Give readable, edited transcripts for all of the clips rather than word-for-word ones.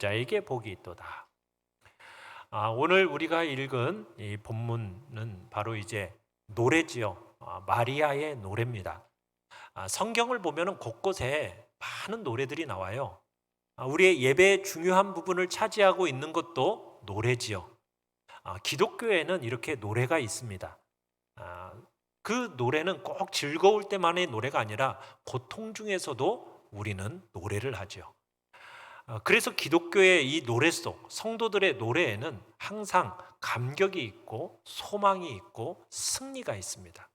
자에게 복이 있도다. 오늘 우리가 읽은 이 본문은 바로 이제 노래지요. 마리아의 노래입니다. 성경을 보면은 곳곳에 많은 노래들이 나와요. 우리의 예배의 중요한 부분을 차지하고 있는 것도 노래지요. 기독교에는 이렇게 노래가 있습니다. 그 노래는 꼭 즐거울 때만의 노래가 아니라 고통 중에서도 우리는 노래를 하죠. 그래서 기독교의 이 노래 속 성도들의 노래에는 항상 감격이 있고 소망이 있고 승리가 있습니다.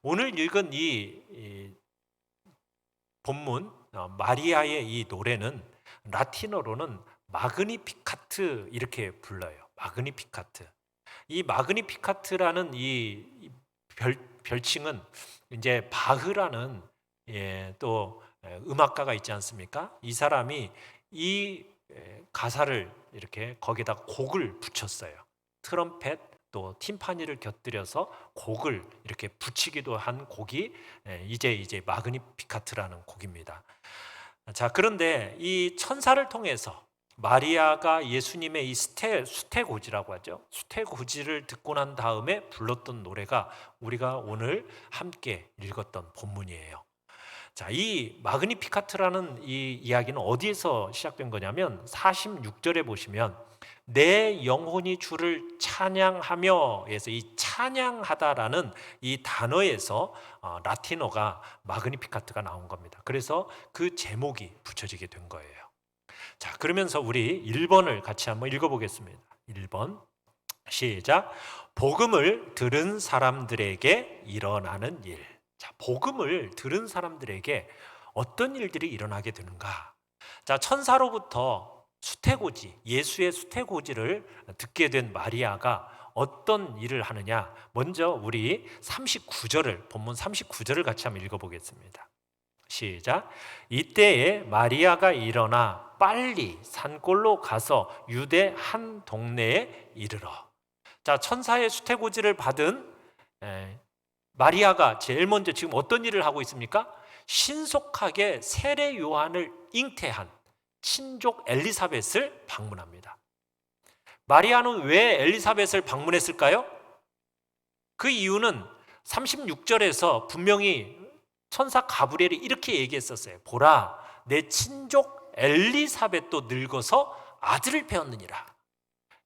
오늘 읽은 이 본문 마리아의 이 노래는 라틴어로는 마그니피카트 이렇게 불러요. 마그니피카트. 이 마그니피카트라는 이 별칭은 이제 바흐라는 또 음악가가 있지 않습니까? 이 사람이 이 가사를 이렇게 거기다 곡을 붙였어요. 트럼펫 또 팀파니를 곁들여서 곡을 이렇게 붙이기도 한 곡이 이제 마그니피카트라는 곡입니다. 자, 그런데 이 천사를 통해서 마리아가 예수님의 이 수태고지라고 하죠. 수태고지를 듣고 난 다음에 불렀던 노래가 우리가 오늘 함께 읽었던 본문이에요. 자, 이 마그니피카트라는 이 이야기는 어디에서 시작된 거냐면 46절에 보시면 내 영혼이 주를 찬양하며에서 이 찬양하다라는 이 단어에서 라틴어가 마그니피카트가 나온 겁니다. 그래서 그 제목이 붙여지게 된 거예요. 자, 그러면서 우리 1번을 같이 한번 읽어보겠습니다. 1번 시작. 복음을 들은 사람들에게 일어나는 일. 자, 복음을 들은 사람들에게 어떤 일들이 일어나게 되는가? 자, 천사로부터 수태고지, 예수의 수태고지를 듣게 된 마리아가 어떤 일을 하느냐? 먼저 우리 39절을 본문 39절을 같이 한번 읽어보겠습니다. 시작. 이때에 마리아가 일어나 빨리 산골로 가서 유대 한 동네에 이르러. 자, 천사의 수태고지를 받은 마리아가 제일 먼저 지금 어떤 일을 하고 있습니까? 신속하게 세례 요한을 잉태한 친족 엘리사벳을 방문합니다. 마리아는 왜 엘리사벳을 방문했을까요? 그 이유는 36절에서 분명히 천사 가브리엘이 이렇게 얘기했었어요. 보라, 내 친족 엘리사벳도 늙어서 아들을 배웠느니라.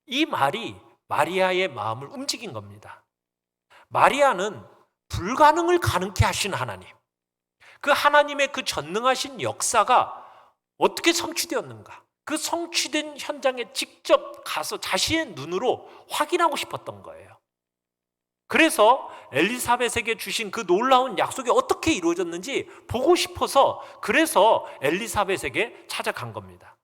이 말이 마리아의 마음을 움직인 겁니다. 마리아는 불가능을 가능케 하신 하나님, 그 하나님의 그 전능하신 역사가 어떻게 성취되었는가, 그 성취된 현장에 직접 가서 자신의 눈으로 확인하고 싶었던 거예요. 그래서 엘리사벳에게 주신 그 놀라운 약속이 어떻게 이루어졌는지 보고 싶어서 그래서 엘리사벳에게 찾아간 겁니다.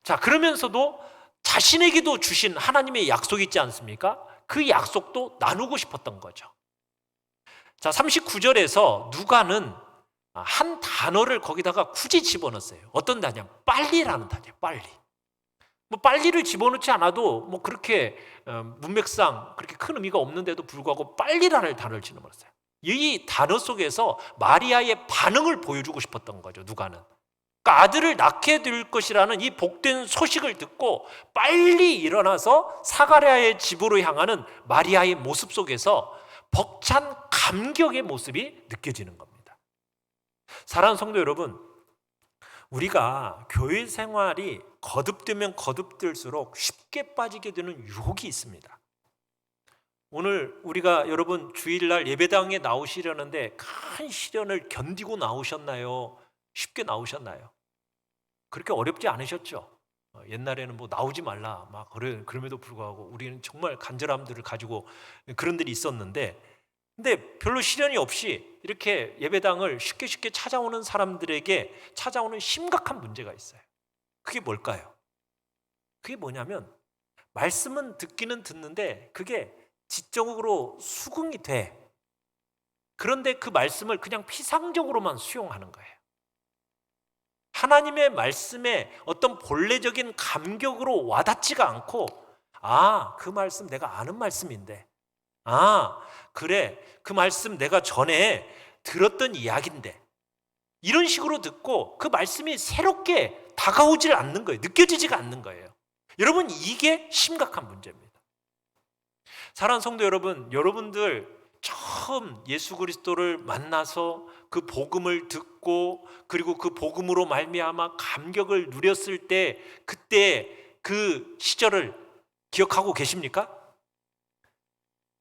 자, 그러면서도 자신에게도 주신 하나님의 약속이 있지 않습니까? 그 약속도 나누고 싶었던 거죠. 자, 39절에서 누가는 한 단어를 거기다가 굳이 집어넣었어요. 어떤 단어냐? 빨리라는 단어예요. 빨리. 빨리를 집어넣지 않아도 그렇게 문맥상 그렇게 큰 의미가 없는데도 불구하고 빨리라는 단어를 집어넣었어요. 이 단어 속에서 마리아의 반응을 보여주고 싶었던 거죠. 누가는. 그러니까 아들을 낳게 될 것이라는 이 복된 소식을 듣고 빨리 일어나서 사가랴의 집으로 향하는 마리아의 모습 속에서 벅찬 감격의 모습이 느껴지는 겁니다. 사랑하는 성도 여러분, 우리가 교회 생활이 거듭되면 거듭될수록 쉽게 빠지게 되는 유혹이 있습니다. 오늘 우리가 여러분 주일날 예배당에 나오시려는데 큰 시련을 견디고 나오셨나요? 쉽게 나오셨나요? 그렇게 어렵지 않으셨죠? 옛날에는 나오지 말라 그럼에도 불구하고 우리는 정말 간절함들을 가지고 그런 일이 있었는데, 근데 별로 시련이 없이 이렇게 예배당을 쉽게 찾아오는 사람들에게 찾아오는 심각한 문제가 있어요. 그게 뭘까요? 그게 뭐냐면 말씀은 듣기는 듣는데 그게 지적으로 수긍이 돼. 그런데 그 말씀을 그냥 피상적으로만 수용하는 거예요. 하나님의 말씀에 어떤 본래적인 감격으로 와닿지가 않고, 그 말씀 내가 아는 말씀인데, 그래, 그 말씀 내가 전에 들었던 이야기인데, 이런 식으로 듣고 그 말씀이 새롭게 다가오질 않는 거예요. 느껴지지가 않는 거예요. 여러분, 이게 심각한 문제입니다. 사랑하는 성도 여러분, 여러분들 처음 예수 그리스도를 만나서 그 복음을 듣고 그리고 그 복음으로 말미암아 감격을 누렸을 때, 그때 그 시절을 기억하고 계십니까?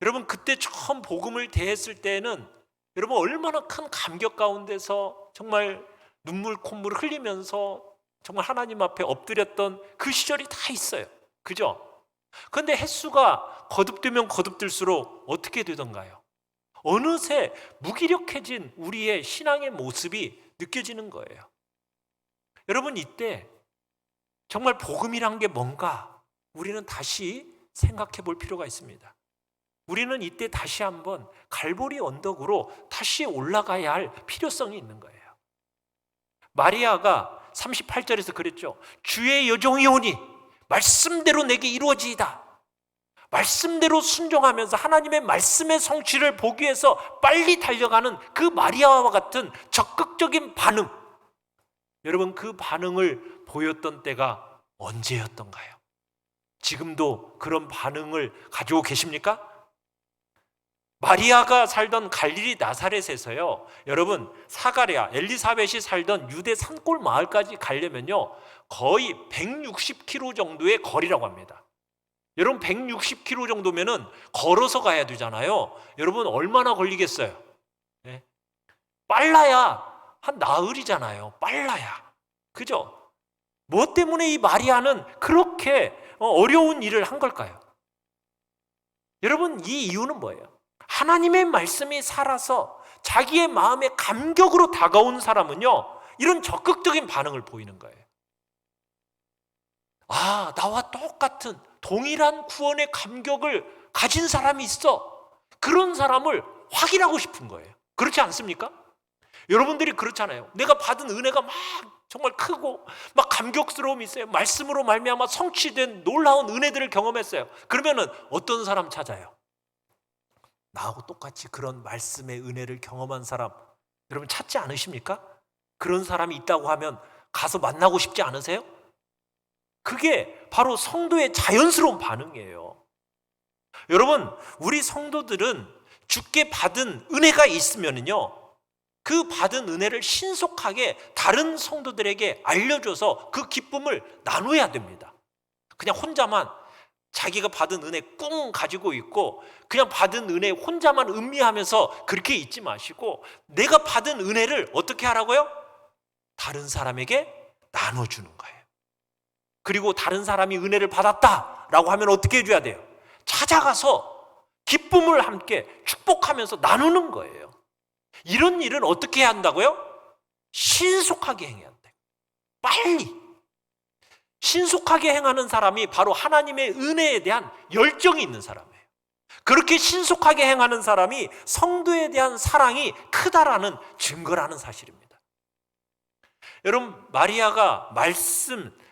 여러분, 그때 처음 복음을 대했을 때는 여러분 얼마나 큰 감격 가운데서 정말 눈물 콧물 흘리면서 정말 하나님 앞에 엎드렸던 그 시절이 다 있어요. 그죠? 그런데 횟수가 거듭되면 거듭될수록 어떻게 되던가요? 어느새 무기력해진 우리의 신앙의 모습이 느껴지는 거예요. 여러분, 이때 정말 복음이란 게 뭔가 우리는 다시 생각해 볼 필요가 있습니다. 우리는 이때 다시 한번 갈보리 언덕으로 다시 올라가야 할 필요성이 있는 거예요. 마리아가 38절에서 그랬죠. 주의 여종이 오니 말씀대로 내게 이루어지이다. 말씀대로 순종하면서 하나님의 말씀의 성취를 보기 위해서 빨리 달려가는 그 마리아와 같은 적극적인 반응, 여러분, 그 반응을 보였던 때가 언제였던가요? 지금도 그런 반응을 가지고 계십니까? 마리아가 살던 갈릴리 나사렛에서요, 여러분, 사가랴, 엘리사벳이 살던 유대 산골 마을까지 가려면요 거의 160km 정도의 거리라고 합니다. 여러분, 160km 정도면은 걸어서 가야 되잖아요. 여러분, 얼마나 걸리겠어요? 네? 빨라야 한 나흘이잖아요. 빨라야. 그죠? 뭐 때문에 이 마리아는 그렇게 어려운 일을 한 걸까요? 여러분, 이 이유는 뭐예요? 하나님의 말씀이 살아서 자기의 마음에 감격으로 다가온 사람은요, 이런 적극적인 반응을 보이는 거예요. 아, 나와 똑같은 동일한 구원의 감격을 가진 사람이 있어. 그런 사람을 확인하고 싶은 거예요. 그렇지 않습니까? 여러분들이 그렇잖아요. 내가 받은 은혜가 막 정말 크고 막 감격스러움이 있어요. 말씀으로 말미암아 성취된 놀라운 은혜들을 경험했어요. 그러면은 어떤 사람 찾아요? 나하고 똑같이 그런 말씀의 은혜를 경험한 사람, 여러분 찾지 않으십니까? 그런 사람이 있다고 하면 가서 만나고 싶지 않으세요? 그게 바로 성도의 자연스러운 반응이에요. 여러분, 우리 성도들은 주께 받은 은혜가 있으면요, 그 받은 은혜를 신속하게 다른 성도들에게 알려줘서 그 기쁨을 나눠야 됩니다. 그냥 혼자만 자기가 받은 은혜 꿍 가지고 있고 그냥 받은 은혜 혼자만 음미하면서 그렇게 있지 마시고, 내가 받은 은혜를 어떻게 하라고요? 다른 사람에게 나눠주는 거예요. 그리고 다른 사람이 은혜를 받았다라고 하면 어떻게 해줘야 돼요? 찾아가서 기쁨을 함께 축복하면서 나누는 거예요. 이런 일은 어떻게 해야 한다고요? 신속하게 행해야 돼요. 빨리. 신속하게 행하는 사람이 바로 하나님의 은혜에 대한 열정이 있는 사람이에요. 그렇게 신속하게 행하는 사람이 성도에 대한 사랑이 크다라는 증거라는 사실입니다. 여러분, 마리아가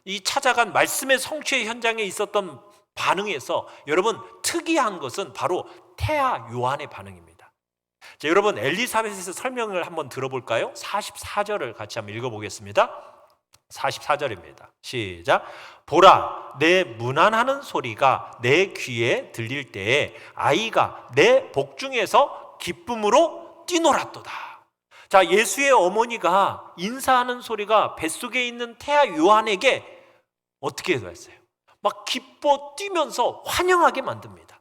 이 찾아간 말씀의 성취의 현장에 있었던 반응에서 여러분 특이한 것은 바로 태아 요한의 반응입니다. 자, 여러분, 엘리사벳에서 설명을 한번 들어볼까요? 44절을 같이 한번 읽어보겠습니다. 44절입니다. 시작. 보라, 내 문안하는 소리가 내 귀에 들릴 때에 아이가 내 복중에서 기쁨으로 뛰놀았도다. 자, 예수의 어머니가 인사하는 소리가 뱃속에 있는 태아 요한에게 어떻게 했어요? 막 기뻐 뛰면서 환영하게 만듭니다.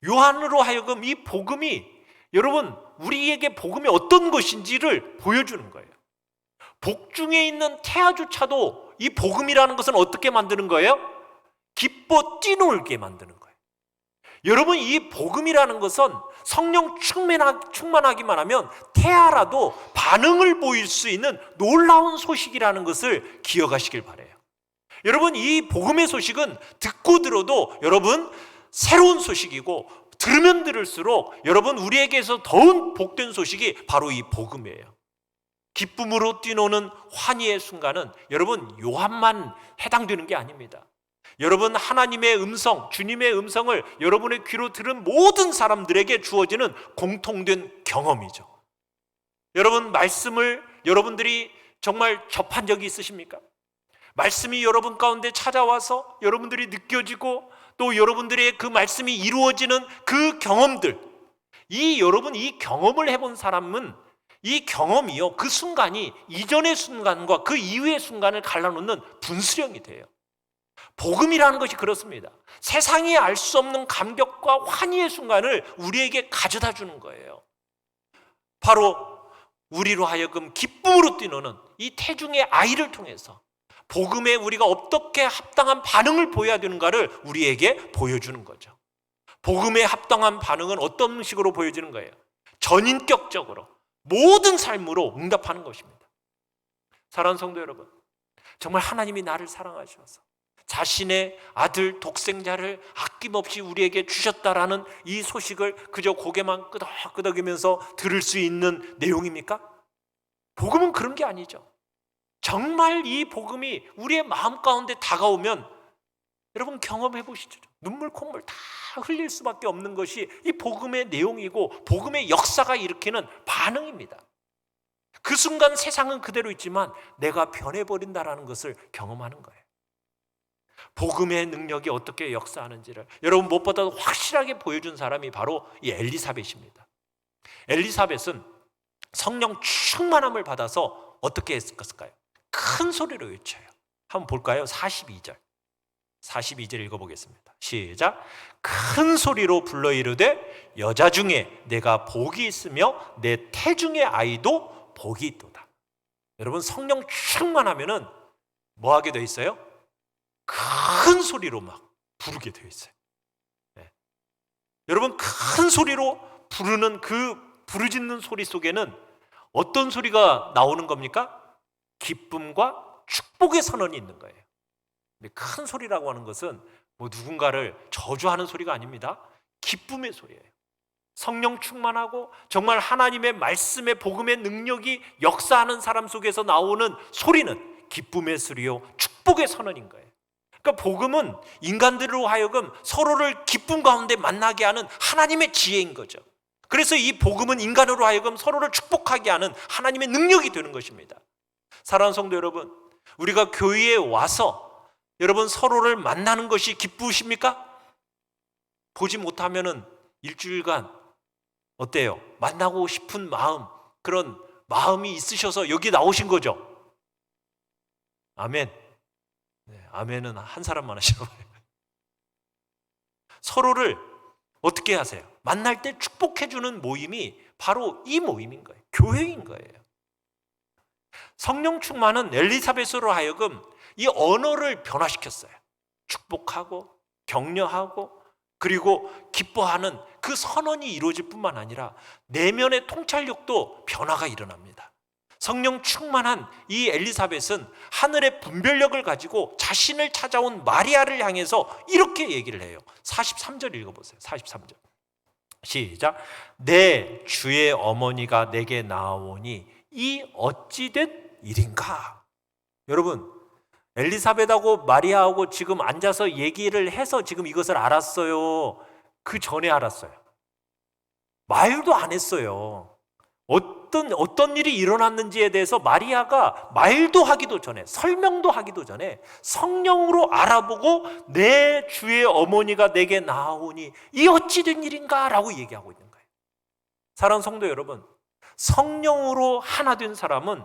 요한으로 하여금 이 복음이, 여러분, 우리에게 복음이 어떤 것인지를 보여주는 거예요. 복중에 있는 태아조차도 이 복음이라는 것은 어떻게 만드는 거예요? 기뻐 뛰놀게 만드는 거예요. 여러분, 이 복음이라는 것은 성령 충만하기만 하면 태아라도 반응을 보일 수 있는 놀라운 소식이라는 것을 기억하시길 바라요. 여러분, 이 복음의 소식은 듣고 들어도 여러분 새로운 소식이고, 들으면 들을수록 여러분 우리에게서 더욱 복된 소식이 바로 이 복음이에요. 기쁨으로 뛰노는 환희의 순간은 여러분 요한만 해당되는 게 아닙니다. 여러분, 하나님의 음성, 주님의 음성을 여러분의 귀로 들은 모든 사람들에게 주어지는 공통된 경험이죠. 여러분, 말씀을 여러분들이 정말 접한 적이 있으십니까? 말씀이 여러분 가운데 찾아와서 여러분들이 느껴지고 또 여러분들의 그 말씀이 이루어지는 그 경험들, 여러분 이 경험을 해본 사람은 이 경험이요, 그 순간이 이전의 순간과 그 이후의 순간을 갈라놓는 분수령이 돼요. 복음이라는 것이 그렇습니다. 세상이 알 수 없는 감격과 환희의 순간을 우리에게 가져다 주는 거예요. 바로 우리로 하여금 기쁨으로 뛰노는 이 태중의 아이를 통해서 복음에 우리가 어떻게 합당한 반응을 보여야 되는가를 우리에게 보여주는 거죠. 복음에 합당한 반응은 어떤 식으로 보여지는 거예요? 전인격적으로 모든 삶으로 응답하는 것입니다. 사랑하는 성도 여러분, 정말 하나님이 나를 사랑하셔서 자신의 아들 독생자를 아낌없이 우리에게 주셨다라는 이 소식을 그저 고개만 끄덕끄덕이면서 들을 수 있는 내용입니까? 복음은 그런 게 아니죠. 정말 이 복음이 우리의 마음 가운데 다가오면 여러분 경험해 보시죠. 눈물 콧물 다 흘릴 수밖에 없는 것이 이 복음의 내용이고 복음의 역사가 일으키는 반응입니다. 그 순간 세상은 그대로 있지만 내가 변해버린다라는 것을 경험하는 거예요. 복음의 능력이 어떻게 역사하는지를 여러분 무엇보다도 확실하게 보여준 사람이 바로 이 엘리사벳입니다. 엘리사벳은 성령 충만함을 받아서 어떻게 했을까요? 큰 소리로 외쳐요. 한번 볼까요? 42절 읽어보겠습니다. 시작. 큰 소리로 불러 이르되 여자 중에 내가 복이 있으며 내 태중의 아이도 복이 있도다. 여러분 성령 충만하면은 뭐 하게 돼 있어요? 큰 소리로 막 부르게 되어 있어요. 네. 여러분 큰 소리로 부르는 그 부르짖는 소리 속에는 어떤 소리가 나오는 겁니까? 기쁨과 축복의 선언이 있는 거예요. 근데 큰 소리라고 하는 것은 뭐 누군가를 저주하는 소리가 아닙니다. 기쁨의 소리예요. 성령 충만하고 정말 하나님의 말씀의 복음의 능력이 역사하는 사람 속에서 나오는 소리는 기쁨의 소리요 축복의 선언인 거예요. 그러니까 복음은 인간들로 하여금 서로를 기쁨 가운데 만나게 하는 하나님의 지혜인 거죠. 그래서 이 복음은 인간으로 하여금 서로를 축복하게 하는 하나님의 능력이 되는 것입니다. 사랑하는 성도 여러분, 우리가 교회에 와서 여러분 서로를 만나는 것이 기쁘십니까? 보지 못하면은 일주일간 어때요? 만나고 싶은 마음, 그런 마음이 있으셔서 여기 나오신 거죠? 아멘. 네, 아멘은 한 사람만 하시나봐요. 서로를 어떻게 하세요? 만날 때 축복해주는 모임이 바로 이 모임인 거예요. 교회인 거예요. 성령 충만은 엘리사벳으로 하여금 이 언어를 변화시켰어요. 축복하고 격려하고 그리고 기뻐하는 그 선언이 이루어질 뿐만 아니라 내면의 통찰력도 변화가 일어납니다. 성령 충만한 이 엘리사벳은 하늘의 분별력을 가지고 자신을 찾아온 마리아를 향해서 이렇게 얘기를 해요. 43절 읽어보세요. 43절 시작. 내 주의 어머니가 내게 나아오니 이 어찌된 일인가? 여러분 엘리사벳하고 마리아하고 지금 앉아서 얘기를 해서 지금 이것을 알았어요? 그 전에 알았어요? 말도 안 했어요. 어떤 일이 일어났는지에 대해서 마리아가 말도 하기도 전에, 설명도 하기도 전에 성령으로 알아보고 내 주의 어머니가 내게 나아오니 이 어찌된 일인가? 라고 얘기하고 있는 거예요. 사랑하는 성도 여러분, 성령으로 하나 된 사람은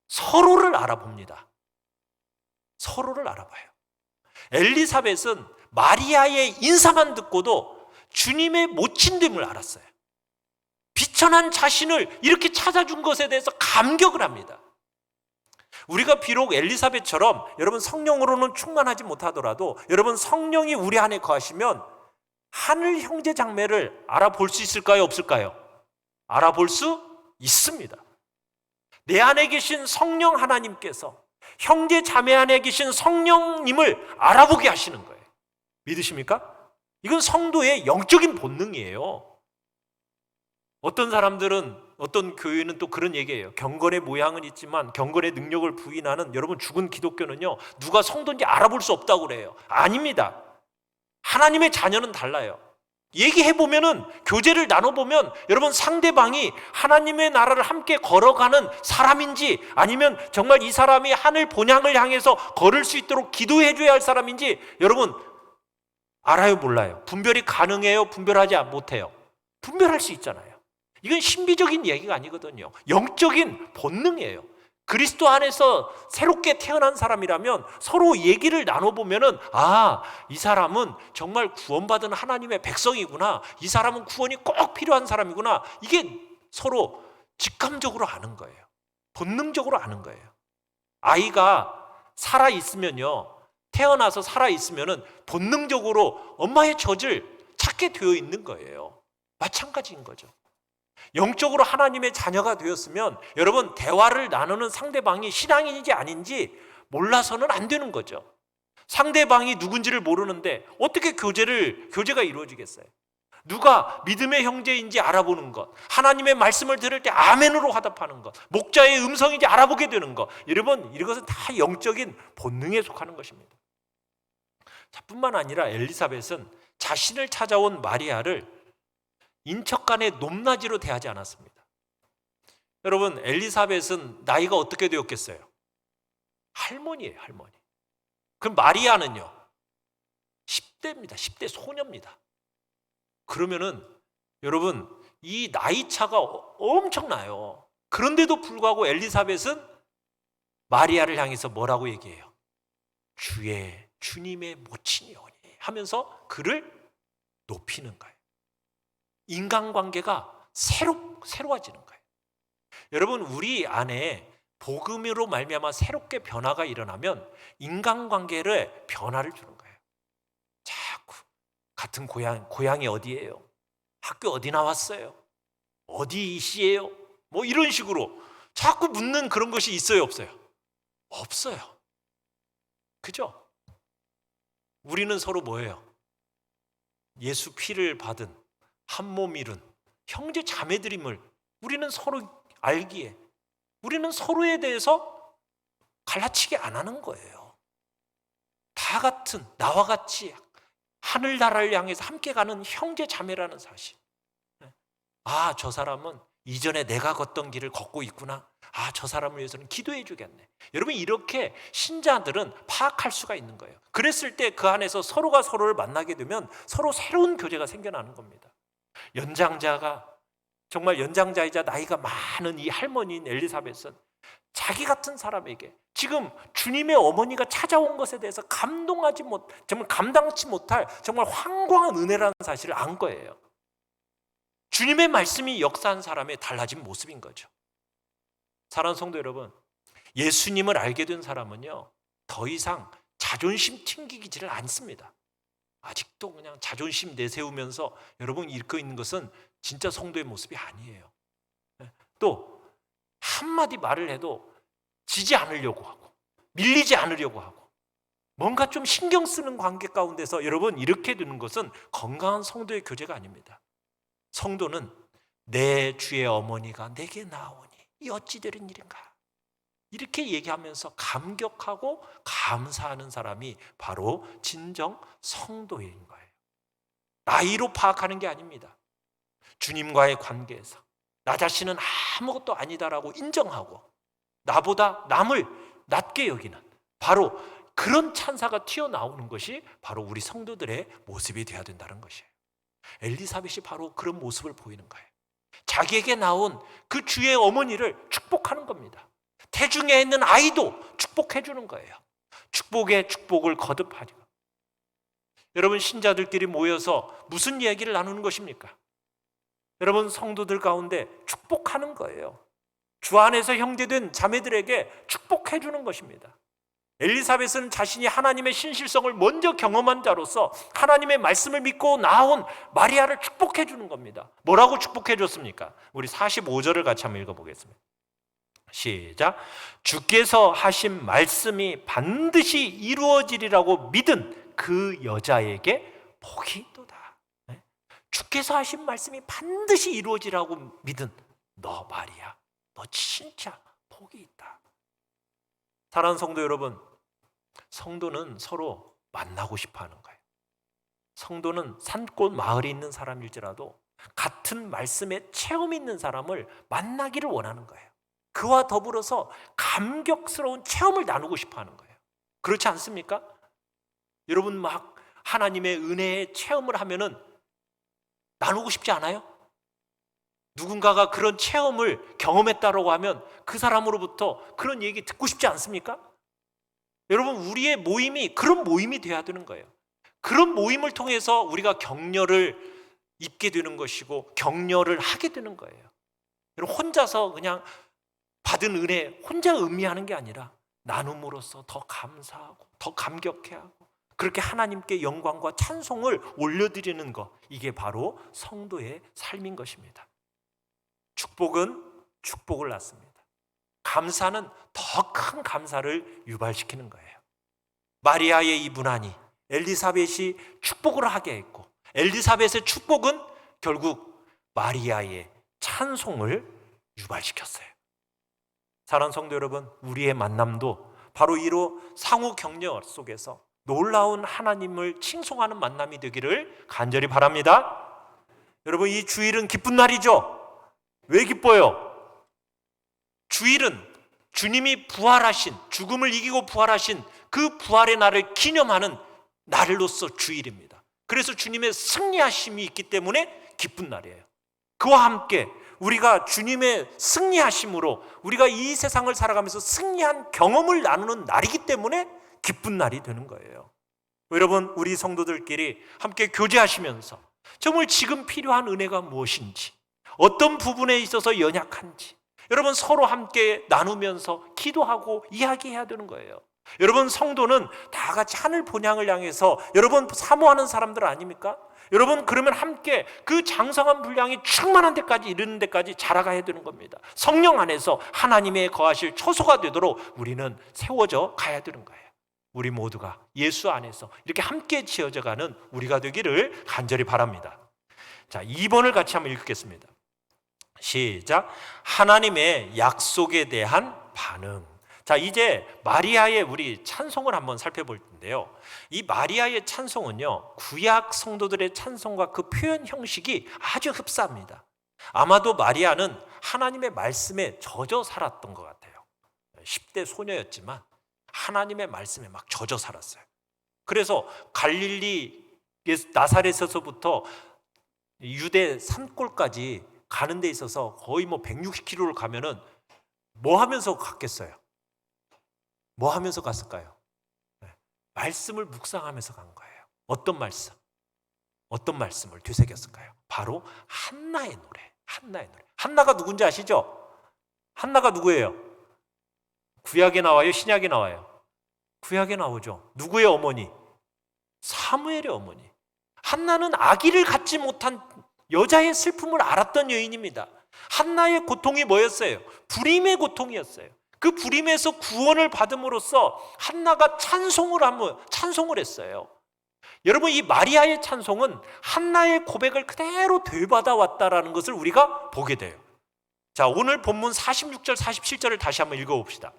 서로를 알아봅니다. 서로를 알아봐요. 엘리사벳은 마리아의 인사만 듣고도 주님의 모친됨을 알았어요. 비천한 자신을 이렇게 찾아준 것에 대해서 감격을 합니다. 우리가 비록 엘리사벳처럼 여러분 성령으로는 충만하지 못하더라도 여러분 성령이 우리 안에 거하시면 하늘 형제 장매를 알아볼 수 있을까요? 없을까요? 알아볼 수 있습니다. 내 안에 계신 성령 하나님께서 형제 자매 안에 계신 성령님을 알아보게 하시는 거예요. 믿으십니까? 이건 성도의 영적인 본능이에요. 어떤 사람들은, 어떤 교회는 또 그런 얘기예요. 경건의 모양은 있지만 경건의 능력을 부인하는, 여러분 죽은 기독교는요 누가 성도인지 알아볼 수 없다고 그래요. 아닙니다. 하나님의 자녀는 달라요. 얘기해보면은, 교제를 나눠보면 여러분, 상대방이 하나님의 나라를 함께 걸어가는 사람인지, 아니면 정말 이 사람이 하늘 본향을 향해서 걸을 수 있도록 기도해줘야 할 사람인지 여러분 알아요, 몰라요? 분별이 가능해요? 분별하지 못해요? 분별할 수 있잖아요. 이건 신비적인 얘기가 아니거든요. 영적인 본능이에요. 그리스도 안에서 새롭게 태어난 사람이라면 서로 얘기를 나눠보면은, 아, 이 사람은 정말 구원받은 하나님의 백성이구나, 이 사람은 구원이 꼭 필요한 사람이구나, 이게 서로 직감적으로 아는 거예요. 본능적으로 아는 거예요. 아이가 살아있으면요, 태어나서 살아있으면은 본능적으로 엄마의 젖을 찾게 되어 있는 거예요. 마찬가지인 거죠. 영적으로 하나님의 자녀가 되었으면 여러분, 대화를 나누는 상대방이 신앙인인지 아닌지 몰라서는 안 되는 거죠. 상대방이 누군지를 모르는데 어떻게 교제가 이루어지겠어요? 누가 믿음의 형제인지 알아보는 것, 하나님의 말씀을 들을 때 아멘으로 화답하는 것, 목자의 음성인지 알아보게 되는 것, 여러분, 이것은 다 영적인 본능에 속하는 것입니다. 자, 뿐만 아니라 엘리사벳은 자신을 찾아온 마리아를 인척간의 높낮이로 대하지 않았습니다. 여러분, 엘리사벳은 나이가 어떻게 되었겠어요? 할머니예요, 할머니. 그럼 마리아는요? 10대입니다. 10대 소녀입니다. 그러면은 여러분, 이 나이 차가 엄청나요. 그런데도 불구하고 엘리사벳은 마리아를 향해서 뭐라고 얘기해요? 주님의 모친이오니 하면서 그를 높이는 거예요. 인간관계가 새로워지는 거예요. 여러분, 우리 안에 복음으로 말미암아 새롭게 변화가 일어나면 인간관계를 변화를 주는 거예요. 자꾸 같은 고향이 어디예요? 학교 어디 나왔어요? 어디 시예요? 뭐 이런 식으로 자꾸 묻는 그런 것이 있어요, 없어요? 없어요. 그죠? 우리는 서로 뭐예요? 예수 피를 받은 한 몸 이룬 형제 자매들임을 우리는 서로 알기에 우리는 서로에 대해서 갈라치기 안 하는 거예요. 다 같은, 나와 같이 하늘나라를 향해서 함께 가는 형제 자매라는 사실. 아, 저 사람은 이전에 내가 걷던 길을 걷고 있구나. 아, 저 사람을 위해서는 기도해 주겠네. 여러분, 이렇게 신자들은 파악할 수가 있는 거예요. 그랬을 때 그 안에서 서로가 서로를 만나게 되면 서로 새로운 교제가 생겨나는 겁니다. 정말 연장자이자 나이가 많은 이 할머니인 엘리사벳은 자기 같은 사람에게 지금 주님의 어머니가 찾아온 것에 대해서 정말 감당치 못할 정말 황광한 은혜라는 사실을 안 거예요. 주님의 말씀이 역사한 사람의 달라진 모습인 거죠. 사랑하는 성도 여러분, 예수님을 알게 된 사람은요, 더 이상 자존심 튕기지를 않습니다. 아직도 그냥 자존심 내세우면서 여러분 읽고 있는 것은 진짜 성도의 모습이 아니에요. 또 한마디 말을 해도 지지 않으려고 하고 밀리지 않으려고 하고 뭔가 좀 신경 쓰는 관계 가운데서 여러분 이렇게 되는 것은 건강한 성도의 교제가 아닙니다. 성도는 내 주의 어머니가 내게 나오니 이 어찌 되는 일인가, 이렇게 얘기하면서 감격하고 감사하는 사람이 바로 진정 성도인 거예요. 나이로 파악하는 게 아닙니다. 주님과의 관계에서 나 자신은 아무것도 아니다라고 인정하고 나보다 남을 낮게 여기는 바로 그런 찬사가 튀어나오는 것이 바로 우리 성도들의 모습이 되어야 된다는 것이에요. 엘리사벳이 바로 그런 모습을 보이는 거예요. 자기에게 나온 그 주의 어머니를 축복하는 겁니다. 태중에 있는 아이도 축복해 주는 거예요. 축복에 축복을 거듭하죠. 여러분, 신자들끼리 모여서 무슨 얘기를 나누는 것입니까? 여러분, 성도들 가운데 축복하는 거예요. 주 안에서 형제된 자매들에게 축복해 주는 것입니다. 엘리사벳은 자신이 하나님의 신실성을 먼저 경험한 자로서 하나님의 말씀을 믿고 나온 마리아를 축복해 주는 겁니다. 뭐라고 축복해 줬습니까? 우리 45절을 같이 한번 읽어보겠습니다. 시작. 주께서 하신 말씀이 반드시 이루어지리라고 믿은 그 여자에게 복이 있도다. 주께서 하신 말씀이 반드시 이루어지라고 믿은 너 마리아, 너 진짜 복이 있다. 사랑하는 성도 여러분, 성도는 서로 만나고 싶어 하는 거예요. 성도는 산골 마을에 있는 사람일지라도 같은 말씀에 체험이 있는 사람을 만나기를 원하는 거예요. 그와 더불어서 감격스러운 체험을 나누고 싶어 하는 거예요. 그렇지 않습니까? 여러분 막 하나님의 은혜의 체험을 하면은 나누고 싶지 않아요? 누군가가 그런 체험을 경험했다라고 하면 그 사람으로부터 그런 얘기 듣고 싶지 않습니까? 여러분 우리의 모임이 그런 모임이 돼야 되는 거예요. 그런 모임을 통해서 우리가 격려를 입게 되는 것이고 격려를 하게 되는 거예요. 여러분 혼자서 그냥 받은 은혜 혼자 음미하는 게 아니라 나눔으로써 더 감사하고 더 감격해하고 그렇게 하나님께 영광과 찬송을 올려드리는 것, 이게 바로 성도의 삶인 것입니다. 축복은 축복을 낳습니다. 감사는 더 큰 감사를 유발시키는 거예요. 마리아의 이 문안이 엘리사벳이 축복을 하게 했고 엘리사벳의 축복은 결국 마리아의 찬송을 유발시켰어요. 사랑하는 성도 여러분, 우리의 만남도 바로 이로 상호 격려 속에서 놀라운 하나님을 칭송하는 만남이 되기를 간절히 바랍니다. 여러분 이 주일은 기쁜 날이죠. 왜 기뻐요? 주일은 주님이 부활하신, 죽음을 이기고 부활하신 그 부활의 날을 기념하는 날로서 주일입니다. 그래서 주님의 승리하심이 있기 때문에 기쁜 날이에요. 그와 함께 우리가 주님의 승리하심으로 우리가 이 세상을 살아가면서 승리한 경험을 나누는 날이기 때문에 기쁜 날이 되는 거예요. 여러분 우리 성도들끼리 함께 교제하시면서 정말 지금 필요한 은혜가 무엇인지, 어떤 부분에 있어서 연약한지 여러분 서로 함께 나누면서 기도하고 이야기해야 되는 거예요. 여러분 성도는 다 같이 하늘 본향을 향해서 여러분 사모하는 사람들 아닙니까? 여러분 그러면 함께 그 장성한 분량이 충만한 데까지 이르는 데까지 자라가야 되는 겁니다. 성령 안에서 하나님의 거하실 초소가 되도록 우리는 세워져 가야 되는 거예요. 우리 모두가 예수 안에서 이렇게 함께 지어져 가는 우리가 되기를 간절히 바랍니다. 자, 2번을 같이 한번 읽겠습니다. 시작. 하나님의 약속에 대한 반응. 자, 이제 마리아의 우리 찬송을 한번 살펴볼 텐데요. 이 마리아의 찬송은요, 구약 성도들의 찬송과 그 표현 형식이 아주 흡사합니다. 아마도 마리아는 하나님의 말씀에 젖어 살았던 것 같아요. 10대 소녀였지만 하나님의 말씀에 막 젖어 살았어요. 그래서 갈릴리 나사렛에서부터 유대 산골까지 가는 데 있어서 거의 160km를 가면은 뭐 하면서 갔겠어요? 뭐 하면서 갔을까요? 말씀을 묵상하면서 간 거예요. 어떤 말씀? 어떤 말씀을 되새겼을까요? 바로 한나의 노래. 한나의 노래. 한나가 누군지 아시죠? 한나가 누구예요? 구약에 나와요? 신약에 나와요? 구약에 나오죠. 누구의 어머니? 사무엘의 어머니. 한나는 아기를 갖지 못한 여자의 슬픔을 알았던 여인입니다. 한나의 고통이 뭐였어요? 불임의 고통이었어요. 그 불임에서 구원을 받음으로써 한나가 찬송을 했어요. 여러분 이 마리아의 찬송은 한나의 고백을 그대로 되받아 왔다라는 것을 우리가 보게 돼요. 자, 오늘 본문 46절 47절을 다시 한번 읽어봅시다.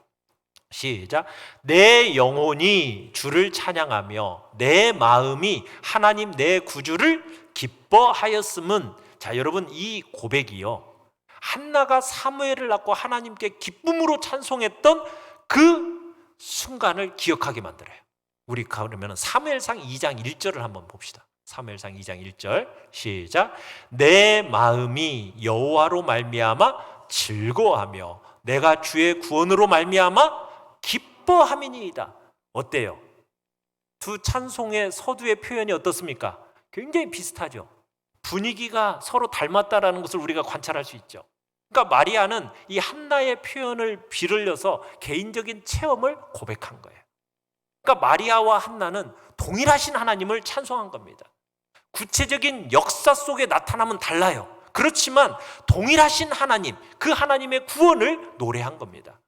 시작. 내 영혼이 주를 찬양하며 내 마음이 하나님 내 구주를 기뻐하였음은. 자, 여러분 이 고백이요, 한나가 사무엘을 낳고 하나님께 기쁨으로 찬송했던 그 순간을 기억하게 만들어요. 우리 그러면 사무엘상 2장 1절을 한번 봅시다. 사무엘상 2장 1절 시작. 내 마음이 여호와로 말미암아 즐거워하며 내가 주의 구원으로 말미암아 기뻐함이니이다. 어때요? 두 찬송의 서두의 표현이 어떻습니까? 굉장히 비슷하죠. 분위기가 서로 닮았다라는 것을 우리가 관찰할 수 있죠. 그러니까 마리아는 이 한나의 표현을 빌려서 개인적인 체험을 고백한 거예요. 그러니까 마리아와 한나는 동일하신 하나님을 찬송한 겁니다. 구체적인 역사 속에 나타남은 달라요. 그렇지만 동일하신 하나님, 그 하나님의 구원을 노래한 겁니다.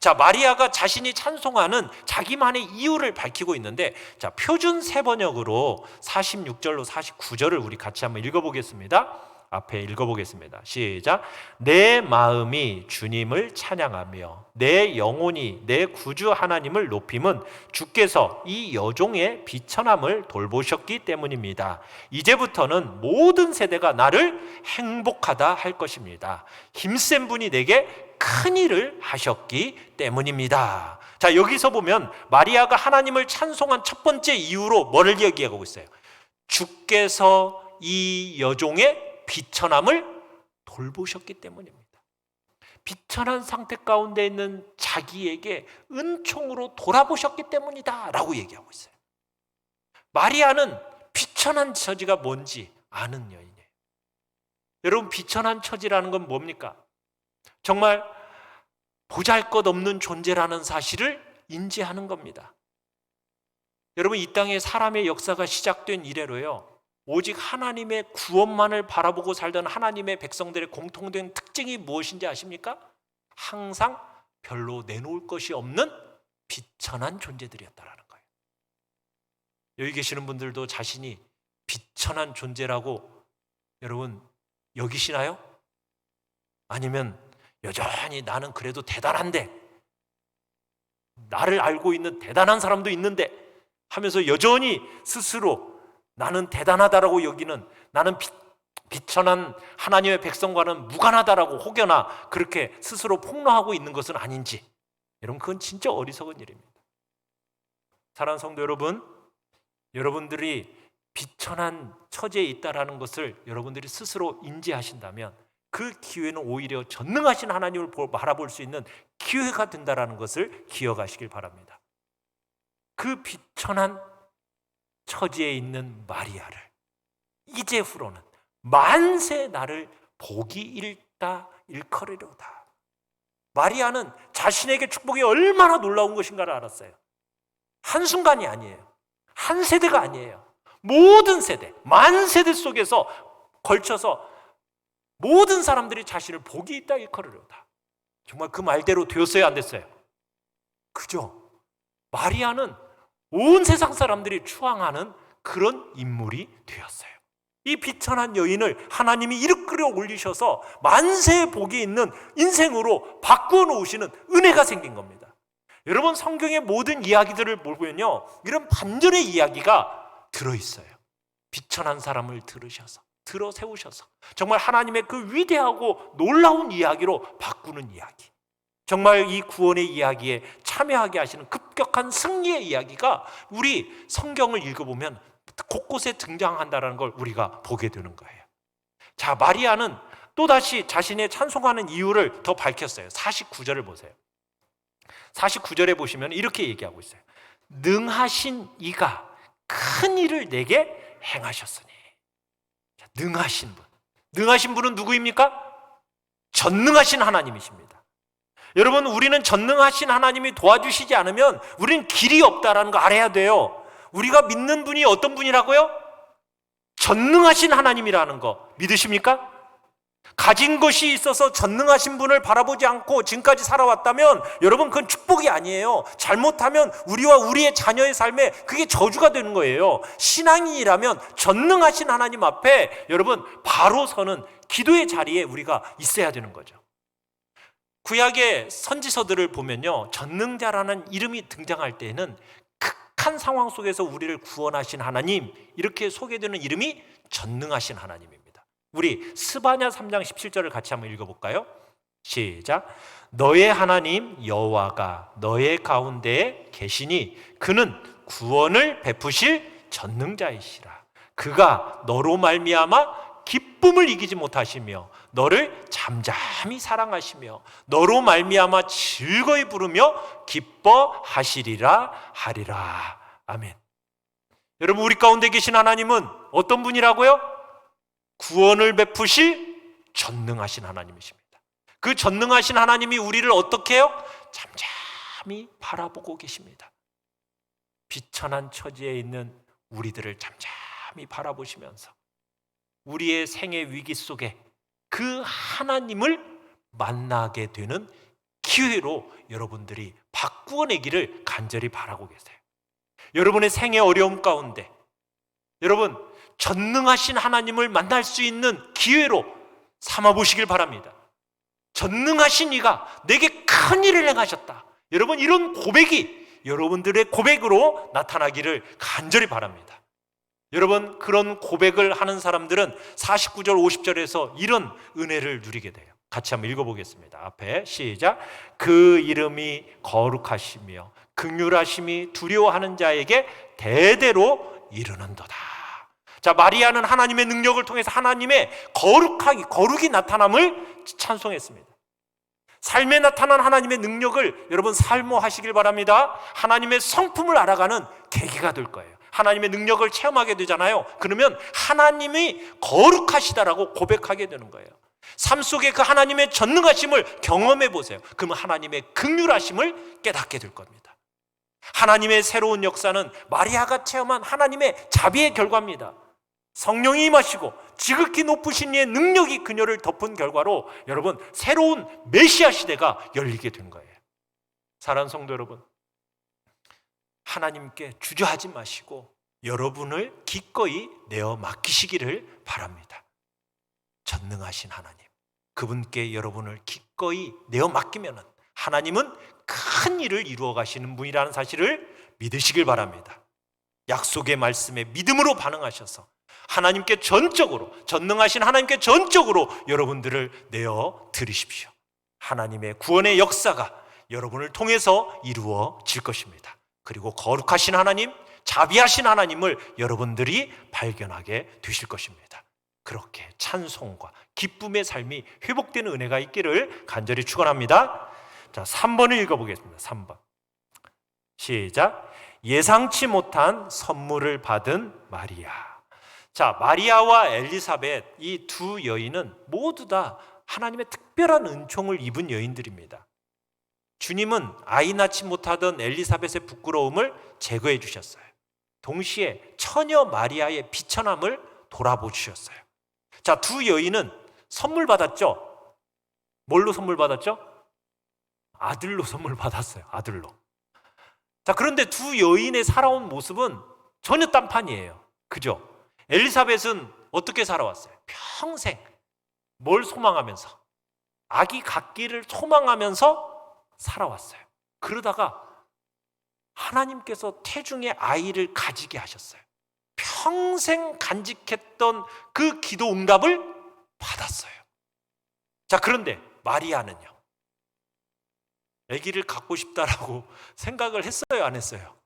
자, 마리아가 자신이 찬송하는 자기만의 이유를 밝히고 있는데, 자, 표준 세번역으로 46절로 49절을 우리 같이 한번 읽어보겠습니다. 앞에 읽어보겠습니다. 시작. 내 마음이 주님을 찬양하며 내 영혼이 내 구주 하나님을 높임은 주께서 이 여종의 비천함을 돌보셨기 때문입니다. 이제부터는 모든 세대가 나를 행복하다 할 것입니다. 힘센 분이 내게 큰 일을 하셨기 때문입니다. 자, 여기서 보면 마리아가 하나님을 찬송한 첫 번째 이유로 뭐를 얘기하고 있어요? 주께서 이 여종의 비천함을 돌보셨기 때문입니다. 비천한 상태 가운데 있는 자기에게 은총으로 돌아보셨기 때문이다 라고 얘기하고 있어요. 마리아는 비천한 처지가 뭔지 아는 여인이에요. 여러분, 비천한 처지라는 건 뭡니까? 정말 보잘것없는 존재라는 사실을 인지하는 겁니다. 여러분, 이 땅에 사람의 역사가 시작된 이래로요, 오직 하나님의 구원만을 바라보고 살던 하나님의 백성들의 공통된 특징이 무엇인지 아십니까? 항상 별로 내놓을 것이 없는 비천한 존재들이었다라는 거예요. 여기 계시는 분들도 자신이 비천한 존재라고 여러분 여기시나요? 아니면 여전히 나는 그래도 대단한데, 나를 알고 있는 대단한 사람도 있는데 하면서 여전히 스스로 나는 대단하다라고 여기는, 나는 비천한 하나님의 백성과는 무관하다라고 혹여나 그렇게 스스로 폭로하고 있는 것은 아닌지, 여러분, 그건 진짜 어리석은 일입니다. 사랑하는 성도 여러분, 여러분들이 비천한 처지에 있다라는 것을 여러분들이 스스로 인지하신다면 그 기회는 오히려 전능하신 하나님을 바라볼 수 있는 기회가 된다라는 것을 기억하시길 바랍니다. 그 비천한 처지에 있는 마리아를 이제후로는 만세 나를 복이 일다 일컬으리로다. 마리아는 자신에게 축복이 얼마나 놀라운 것인가를 알았어요. 한순간이 아니에요. 한 세대가 아니에요. 모든 세대, 만 세대 속에서 걸쳐서 모든 사람들이 자신을 복이 있다 일컬으리로다. 정말 그 말대로 되었어요, 안 됐어요? 그죠? 마리아는 온 세상 사람들이 추앙하는 그런 인물이 되었어요. 이 비천한 여인을 하나님이 이끌어 올리셔서 만세의 복이 있는 인생으로 바꾸어 놓으시는 은혜가 생긴 겁니다. 여러분, 성경의 모든 이야기들을 보면요, 이런 반전의 이야기가 들어있어요. 비천한 사람을 들어 세우셔서 정말 하나님의 그 위대하고 놀라운 이야기로 바꾸는 이야기, 정말 이 구원의 이야기에 참여하게 하시는 급격한 승리의 이야기가 우리 성경을 읽어보면 곳곳에 등장한다는 걸 우리가 보게 되는 거예요. 자, 마리아는 또다시 자신의 찬송하는 이유를 더 밝혔어요. 49절을 보세요. 49절에 보시면 이렇게 얘기하고 있어요. 능하신 이가 큰 일을 내게 행하셨으니. 자, 능하신 분은 누구입니까? 전능하신 하나님이십니다. 여러분, 우리는 전능하신 하나님이 도와주시지 않으면 우리는 길이 없다라는 거 알아야 돼요. 우리가 믿는 분이 어떤 분이라고요? 전능하신 하나님이라는 거 믿으십니까? 가진 것이 있어서 전능하신 분을 바라보지 않고 지금까지 살아왔다면 여러분, 그건 축복이 아니에요. 잘못하면 우리와 우리의 자녀의 삶에 그게 저주가 되는 거예요. 신앙인이라면 전능하신 하나님 앞에 여러분 바로 서는 기도의 자리에 우리가 있어야 되는 거죠. 구약의 선지서들을 보면요, 전능자라는 이름이 등장할 때에는 극한 상황 속에서 우리를 구원하신 하나님, 이렇게 소개되는 이름이 전능하신 하나님입니다. 우리 스바냐 3장 17절을 같이 한번 읽어볼까요? 시작. 너의 하나님 여호와가 너의 가운데에 계시니 그는 구원을 베푸실 전능자이시라. 그가 너로 말미암아 기쁨을 이기지 못하시며 너를 잠잠히 사랑하시며 너로 말미암아 즐거이 부르며 기뻐하시리라 하리라. 아멘. 여러분, 우리 가운데 계신 하나님은 어떤 분이라고요? 구원을 베푸실 전능하신 하나님이십니다. 그 전능하신 하나님이 우리를 어떻게 해요? 잠잠히 바라보고 계십니다. 비천한 처지에 있는 우리들을 잠잠히 바라보시면서 우리의 생애 위기 속에 그 하나님을 만나게 되는 기회로 여러분들이 바꾸어내기를 간절히 바라고 계세요. 여러분의 생애 어려움 가운데, 여러분 전능하신 하나님을 만날 수 있는 기회로 삼아보시길 바랍니다. 전능하신 이가 내게 큰 일을 행하셨다. 여러분, 이런 고백이 여러분들의 고백으로 나타나기를 간절히 바랍니다. 여러분, 그런 고백을 하는 사람들은 49절 50절에서 이런 은혜를 누리게 돼요. 같이 한번 읽어보겠습니다. 앞에 시작. 그 이름이 거룩하시며 긍휼하심이 두려워하는 자에게 대대로 이르는도다. 자, 마리아는 하나님의 능력을 통해서 하나님의 거룩이 나타남을 찬송했습니다. 삶에 나타난 하나님의 능력을 여러분 살모하시길 바랍니다. 하나님의 성품을 알아가는 계기가 될 거예요. 하나님의 능력을 체험하게 되잖아요. 그러면 하나님이 거룩하시다라고 고백하게 되는 거예요. 삶 속에 그 하나님의 전능하심을 경험해 보세요. 그러면 하나님의 긍휼하심을 깨닫게 될 겁니다. 하나님의 새로운 역사는 마리아가 체험한 하나님의 자비의 결과입니다. 성령이 임하시고 지극히 높으신 이의 능력이 그녀를 덮은 결과로 여러분 새로운 메시아 시대가 열리게 된 거예요. 사랑하는 성도 여러분, 하나님께 주저하지 마시고 여러분을 기꺼이 내어 맡기시기를 바랍니다. 전능하신 하나님, 그분께 여러분을 기꺼이 내어 맡기면 하나님은 큰 일을 이루어 가시는 분이라는 사실을 믿으시길 바랍니다. 약속의 말씀에 믿음으로 반응하셔서 하나님께 전능하신 하나님께 전적으로 여러분들을 내어 드리십시오. 하나님의 구원의 역사가 여러분을 통해서 이루어질 것입니다. 그리고 거룩하신 하나님, 자비하신 하나님을 여러분들이 발견하게 되실 것입니다. 그렇게 찬송과 기쁨의 삶이 회복되는 은혜가 있기를 간절히 축원합니다. 자, 3번을 읽어보겠습니다. 3번 시작. 예상치 못한 선물을 받은 마리아. 자, 마리아와 엘리사벳 이 두 여인은 모두 다 하나님의 특별한 은총을 입은 여인들입니다. 주님은 아이 낳지 못하던 엘리사벳의 부끄러움을 제거해 주셨어요. 동시에 처녀 마리아의 비천함을 돌아보셨어요. 자, 두 여인은 선물 받았죠? 뭘로 선물 받았죠? 아들로 선물 받았어요. 아들로. 자, 그런데 두 여인의 살아온 모습은 전혀 딴판이에요. 그죠? 엘리사벳은 어떻게 살아왔어요? 평생 뭘 소망하면서? 아기 갖기를 소망하면서 살아왔어요. 그러다가 하나님께서 태중의 아이를 가지게 하셨어요. 평생 간직했던 그 기도 응답을 받았어요. 자, 그런데 마리아는요, 아기를 갖고 싶다라고 생각을 했어요, 안 했어요?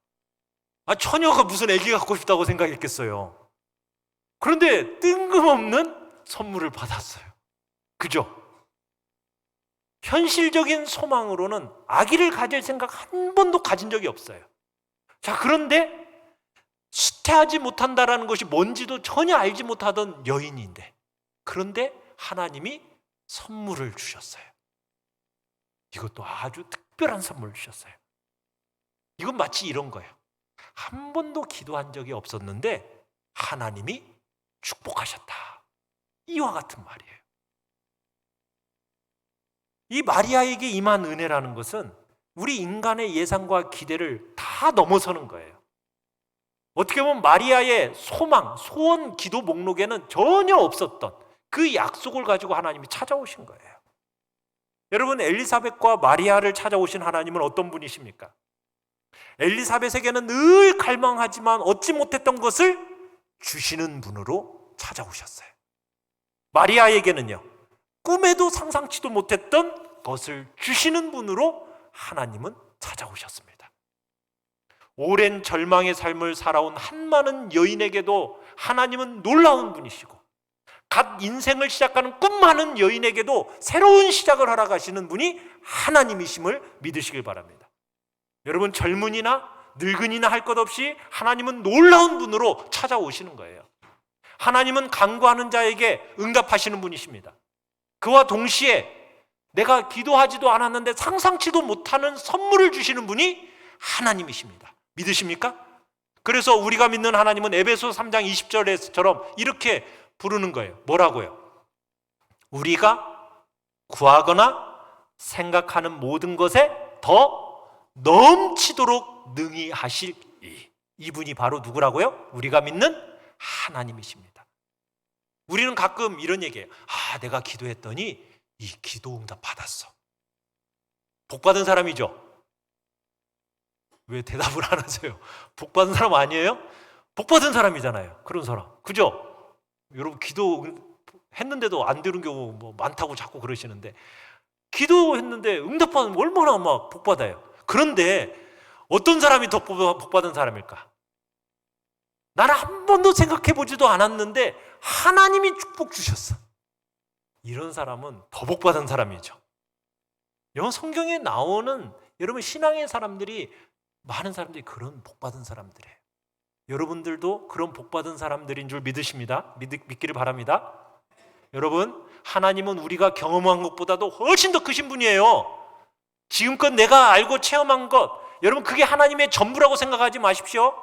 처녀가 무슨 아기 갖고 싶다고 생각했겠어요? 그런데 뜬금없는 선물을 받았어요. 그죠? 현실적인 소망으로는 아기를 가질 생각 한 번도 가진 적이 없어요. 자, 그런데 수태하지 못한다라는 것이 뭔지도 전혀 알지 못하던 여인인데, 그런데 하나님이 선물을 주셨어요. 이것도 아주 특별한 선물을 주셨어요. 이건 마치 이런 거예요. 한 번도 기도한 적이 없었는데 하나님이 축복하셨다. 이와 같은 말이에요. 이 마리아에게 임한 은혜라는 것은 우리 인간의 예상과 기대를 다 넘어서는 거예요. 어떻게 보면 마리아의 소망, 소원, 기도 목록에는 전혀 없었던 그 약속을 가지고 하나님이 찾아오신 거예요. 여러분, 엘리사벳과 마리아를 찾아오신 하나님은 어떤 분이십니까? 엘리사벳에게는 늘 갈망하지만 얻지 못했던 것을 주시는 분으로 찾아오셨어요. 마리아에게는요, 꿈에도 상상치도 못했던 것을 주시는 분으로 하나님은 찾아오셨습니다. 오랜 절망의 삶을 살아온 한많은 여인에게도 하나님은 놀라운 분이시고, 갓 인생을 시작하는 꿈 많은 여인에게도 새로운 시작을 허락하시는 분이 하나님이심을 믿으시길 바랍니다. 여러분, 젊은이나 늙은이나 할 것 없이 하나님은 놀라운 분으로 찾아오시는 거예요. 하나님은 간구하는 자에게 응답하시는 분이십니다. 그와 동시에 내가 기도하지도 않았는데 상상치도 못하는 선물을 주시는 분이 하나님이십니다. 믿으십니까? 그래서 우리가 믿는 하나님은 에베소 3장 20절에처럼 이렇게 부르는 거예요. 뭐라고요? 우리가 구하거나 생각하는 모든 것에 더 넘치도록 능히 하실 이분이 바로 누구라고요? 우리가 믿는 하나님이십니다. 우리는 가끔 이런 얘기해요. 내가 기도했더니 이 기도 응답 받았어. 복 받은 사람이죠? 왜 대답을 안 하세요? 복 받은 사람 아니에요? 복 받은 사람이잖아요. 그런 사람. 그죠? 여러분 기도 했는데도 안 되는 경우 뭐 많다고 자꾸 그러시는데, 기도했는데 응답 받으면 얼마나 막 복 받아요. 그런데 어떤 사람이 더 복 받은 사람일까? 나는 한 번도 생각해 보지도 않았는데 하나님이 축복 주셨어. 이런 사람은 더 복 받은 사람이죠. 여러분 성경에 나오는 여러분 신앙의 사람들이, 많은 사람들이 그런 복 받은 사람들이에요. 여러분들도 그런 복 받은 사람들인 줄 믿으십니다. 믿기를 바랍니다. 여러분, 하나님은 우리가 경험한 것보다도 훨씬 더 크신 분이에요. 지금껏 내가 알고 체험한 것, 여러분 그게 하나님의 전부라고 생각하지 마십시오.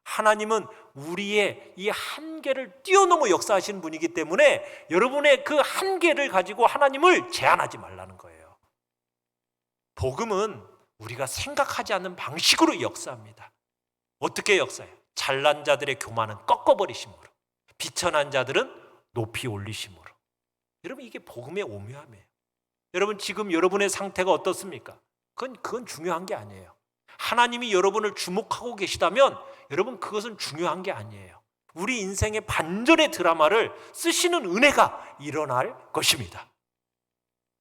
하나님은 우리의 이 한계를 뛰어넘어 역사하시는 분이기 때문에 여러분의 그 한계를 가지고 하나님을 제한하지 말라는 거예요. 복음은 우리가 생각하지 않는 방식으로 역사합니다. 어떻게 역사해요? 잘난 자들의 교만은 꺾어버리심으로, 비천한 자들은 높이 올리심으로. 여러분 이게 복음의 오묘함이에요. 여러분 지금 여러분의 상태가 어떻습니까? 그건 중요한 게 아니에요. 하나님이 여러분을 주목하고 계시다면 여러분 그것은 중요한 게 아니에요. 우리 인생의 반전의 드라마를 쓰시는 은혜가 일어날 것입니다.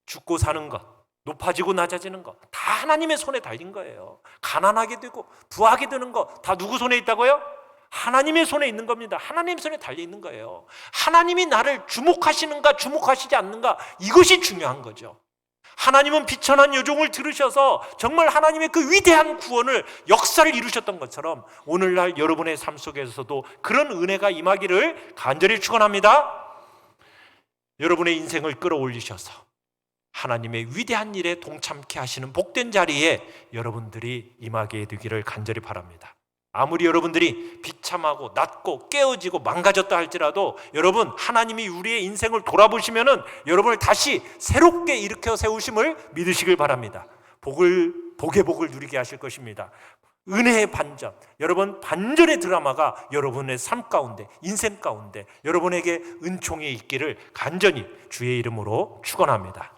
죽고 사는 것, 높아지고 낮아지는 것, 다 하나님의 손에 달린 거예요. 가난하게 되고 부하게 되는 것 다 누구 손에 있다고요? 하나님의 손에 있는 겁니다. 하나님의 손에 달려 있는 거예요. 하나님이 나를 주목하시는가 주목하시지 않는가, 이것이 중요한 거죠. 하나님은 비천한 여종을 들으셔서 정말 하나님의 그 위대한 구원을, 역사를 이루셨던 것처럼 오늘날 여러분의 삶 속에서도 그런 은혜가 임하기를 간절히 축원합니다. 여러분의 인생을 끌어올리셔서 하나님의 위대한 일에 동참케 하시는 복된 자리에 여러분들이 임하게 되기를 간절히 바랍니다. 아무리 여러분들이 비참하고 낮고 깨어지고 망가졌다 할지라도 여러분 하나님이 우리의 인생을 돌아보시면은 여러분을 다시 새롭게 일으켜 세우심을 믿으시길 바랍니다. 복의 복을 누리게 하실 것입니다. 은혜의 반전, 여러분 반전의 드라마가 여러분의 삶 가운데, 인생 가운데 여러분에게 은총이 있기를 간절히 주의 이름으로 축원합니다.